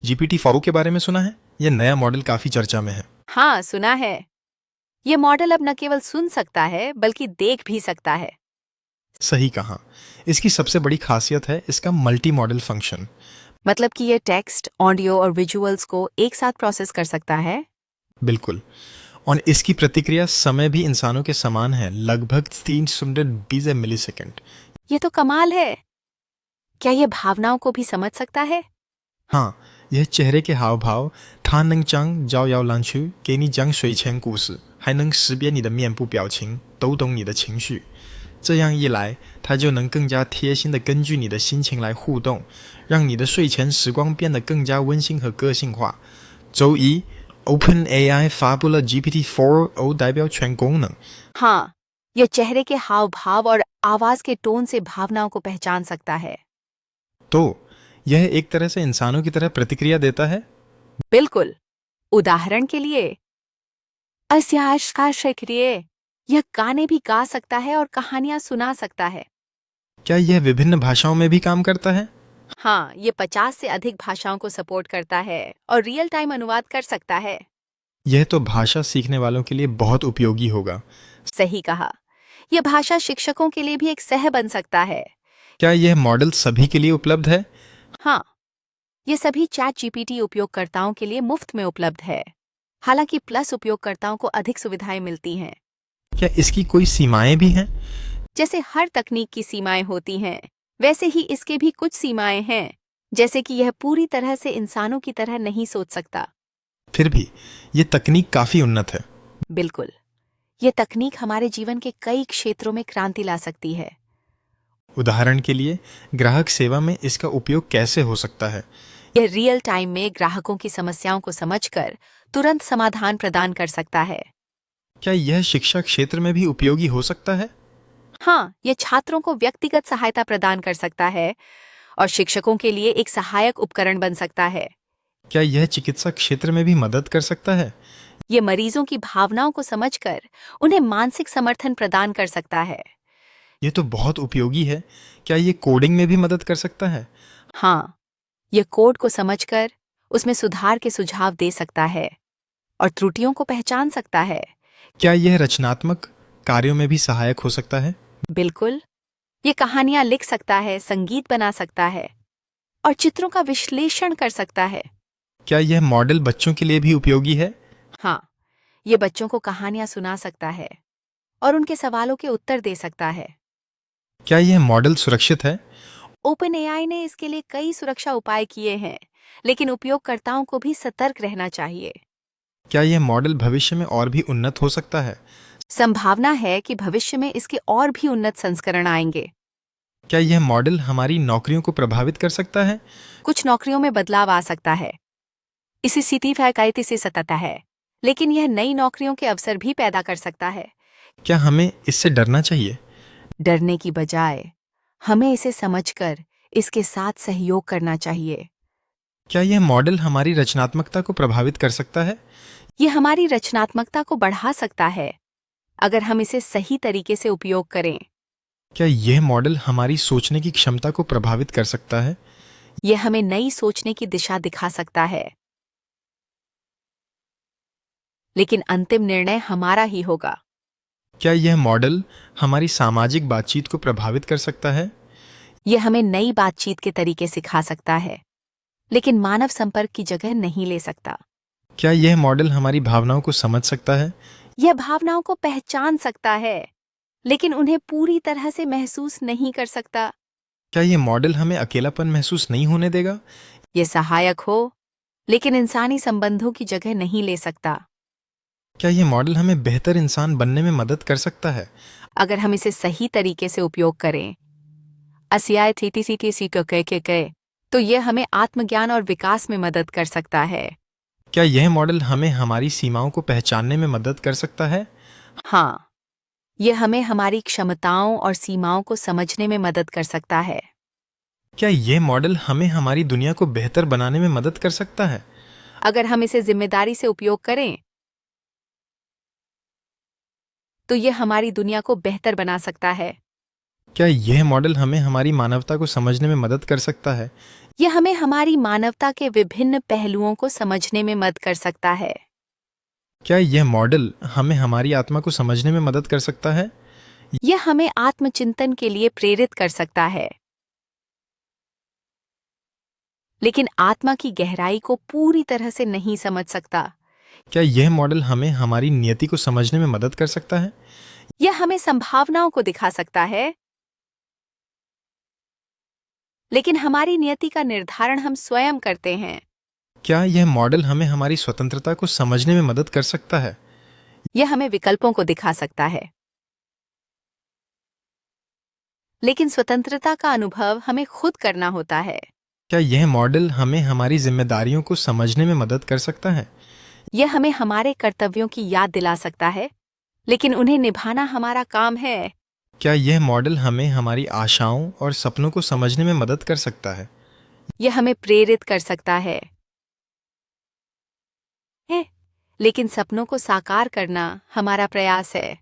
GPT-4o के बारे में सुना है? यह नया मॉडल काफी चर्चा में है। हाँ, सुना है। ये मॉडल अब न केवल सुन सकता है बल्कि देख भी सकता है। सही कहा। इसकी सबसे बड़ी खासियत है इसका मल्टी मॉडल फंक्शन। मतलब कि ये टेक्स्ट, ऑडियो और विजुअल्स को एक साथ प्रोसेस कर सकता है। बिल्कुल। और इसकी प्रतिक्रिया समय भी इंसानों के समान है, लगभग 320 मिलीसेकंड। ये तो कमाल है। क्या ये भावनाओं को भी समझ सकता है? हाँ, यह चेहरे के हाव भाव, 他能将招摇揽去，给你讲睡前故事，还能识别你的面部表情，读懂你的情绪。这样一来，它就能更加贴心地根据你的心情来互动，让你的睡前时光变得更加温馨和个性化。周一 ，OpenAI 发布了 GPT-4o 代表权功能。हाँ, ये चेहरे के हाव भाव और आवाज के टोन से भावनाओं को पहचान सकता है। तो यह एक तरह से इंसानों की तरह प्रतिक्रिया देता है। बिल्कुल। उदाहरण के लिए यह गाने भी गा सकता है और कहानियां सुना सकता है। क्या यह विभिन्न भाषाओं में भी काम करता है? हाँ, ये 50 से अधिक भाषाओं को सपोर्ट करता है और रियल टाइम अनुवाद कर सकता है। यह तो भाषा सीखने वालों के लिए बहुत उपयोगी होगा। सही कहा। यह भाषा शिक्षकों के लिए भी एक सह बन सकता है। क्या यह मॉडल सभी के लिए उपलब्ध है? हाँ, ये सभी चैट जीपीटी उपयोगकर्ताओं के लिए मुफ्त में उपलब्ध है। हालांकि प्लस उपयोगकर्ताओं को अधिक सुविधाएं मिलती हैं। क्या इसकी कोई सीमाएं भी हैं? जैसे हर तकनीक की सीमाएं होती हैं, वैसे ही इसके भी कुछ सीमाएं हैं। जैसे कि यह पूरी तरह से इंसानों की तरह नहीं सोच सकता। फिर भी यह तकनीक काफी उन्नत है। बिल्कुल। यह तकनीक हमारे जीवन के कई क्षेत्रों में क्रांति ला सकती है। उदाहरण के लिए, ग्राहक सेवा में इसका उपयोग कैसे हो सकता है? यह रियल टाइम में ग्राहकों की समस्याओं को समझकर तुरंत समाधान प्रदान कर सकता है। क्या यह शिक्षा क्षेत्र में भी उपयोगी हो सकता है? हाँ, यह छात्रों को व्यक्तिगत सहायता प्रदान कर सकता है और शिक्षकों के लिए एक सहायक उपकरण बन सकता है। क्या यह चिकित्सा क्षेत्र में भी मदद कर सकता है? ये मरीजों की भावनाओं को समझकर उन्हें मानसिक समर्थन प्रदान कर सकता है। यह तो बहुत उपयोगी है। क्या यह कोडिंग में भी मदद कर सकता है? हाँ, यह कोड को समझकर उसमें सुधार के सुझाव दे सकता है और त्रुटियों को पहचान सकता है। क्या यह रचनात्मक कार्यों में भी सहायक हो सकता है? बिल्कुल। ये कहानियां लिख सकता है, संगीत बना सकता है और चित्रों का विश्लेषण कर सकता है। क्या यह मॉडल बच्चों के लिए भी उपयोगी है? हाँ, ये बच्चों को कहानियां सुना सकता है और उनके सवालों के उत्तर दे सकता है। क्या यह मॉडल सुरक्षित है? ओपनएआई ने इसके लिए कई सुरक्षा उपाय किए हैं, लेकिन उपयोगकर्ताओं को भी सतर्क रहना चाहिए। क्या यह मॉडल भविष्य में और भी उन्नत हो सकता है? संभावना है कि भविष्य में इसके और भी उन्नत संस्करण आएंगे। क्या यह मॉडल हमारी नौकरियों को प्रभावित कर सकता है? कुछ नौकरियों में बदलाव आ सकता है। इसी स्थिति फैकायती से सतता है, लेकिन यह नई नौकरियों के अवसर भी पैदा कर सकता है। क्या हमें इससे डरना चाहिए? डरने की बजाय हमें इसे समझकर इसके साथ सहयोग करना चाहिए। क्या यह मॉडल हमारी रचनात्मकता को प्रभावित कर सकता है? यह हमारी रचनात्मकता को बढ़ा सकता है, अगर हम इसे सही तरीके से उपयोग करें। क्या यह मॉडल हमारी सोचने की क्षमता को प्रभावित कर सकता है? यह हमें नई सोचने की दिशा दिखा सकता है, लेकिन अंतिम निर्णय हमारा ही होगा। क्या यह मॉडल हमारी सामाजिक बातचीत को प्रभावित कर सकता है? यह हमें नई बातचीत के तरीके सिखा सकता है, लेकिन मानव संपर्क की जगह नहीं ले सकता। क्या यह मॉडल हमारी भावनाओं को समझ सकता है? यह भावनाओं को पहचान सकता है, लेकिन उन्हें पूरी तरह से महसूस नहीं कर सकता। क्या यह मॉडल हमें अकेलापन महसूस नहीं होने देगा? यह सहायक हो, लेकिन इंसानी संबंधों की जगह नहीं ले सकता। क्या यह मॉडल हमें बेहतर इंसान बनने में मदद कर सकता है? अगर हम इसे सही तरीके से उपयोग करें, असियाय थीती सीटी सी के तो यह हमें आत्मज्ञान और विकास में मदद कर सकता है। क्या यह मॉडल हमें हमारी सीमाओं को पहचानने में मदद कर सकता है? हाँ, यह हमें हमारी क्षमताओं और सीमाओं को समझने में मदद कर सकता है। क्या यह मॉडल हमें हमारी दुनिया को बेहतर बनाने में मदद कर सकता है? अगर हम इसे जिम्मेदारी से उपयोग करें, तो यह हमारी दुनिया को बेहतर बना सकता है। क्या यह मॉडल हमें हमारी मानवता को समझने में मदद कर सकता है? यह हमें हमारी मानवता के विभिन्न पहलुओं को समझने में मदद कर सकता है। क्या यह मॉडल हमें हमारी आत्मा को समझने में मदद कर सकता है? यह हमें आत्मचिंतन के लिए प्रेरित कर सकता है, लेकिन आत्मा की गहराई को पूरी तरह से नहीं समझ सकता। क्या यह मॉडल हमें हमारी नियति को समझने में मदद कर सकता है? यह हमें संभावनाओं को दिखा सकता है, लेकिन हमारी नियति का निर्धारण हम स्वयं करते हैं। क्या यह मॉडल हमें हमारी स्वतंत्रता को समझने में मदद कर सकता है? यह हमें विकल्पों को दिखा सकता है, लेकिन स्वतंत्रता का अनुभव हमें खुद करना होता है। क्या यह मॉडल हमें हमारी जिम्मेदारियों को समझने में मदद कर सकता है? यह हमें हमारे कर्तव्यों की याद दिला सकता है, लेकिन उन्हें निभाना हमारा काम है। क्या यह मॉडल हमें हमारी आशाओं और सपनों को समझने में मदद कर सकता है? यह हमें प्रेरित कर सकता है, लेकिन सपनों को साकार करना हमारा प्रयास है।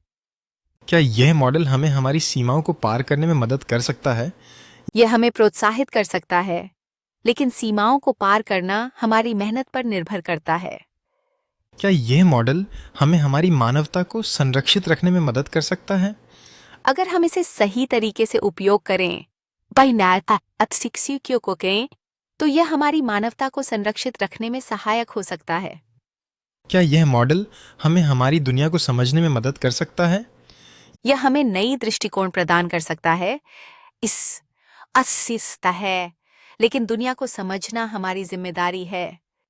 क्या यह मॉडल हमें हमारी सीमाओं को पार करने में मदद कर सकता है? यह हमें प्रोत्साहित कर सकता है, लेकिन सीमाओं को पार करना हमारी मेहनत पर निर्भर करता है। क्या यह मॉडल हमें हमारी मानवता को संरक्षित रखने में मदद कर सकता है? अगर हम इसे सही तरीके से उपयोग करें, तो यह हमारी मानवता को संरक्षित रखने में सहायक हो सकता है। क्या यह मॉडल हमें हमारी दुनिया को समझने में मदद कर सकता है? यह हमें नई दृष्टिकोण प्रदान कर सकता है। इस अस्तित्व है, लेकिन दुनिया को समझना हमारी जिम्मेदारी है।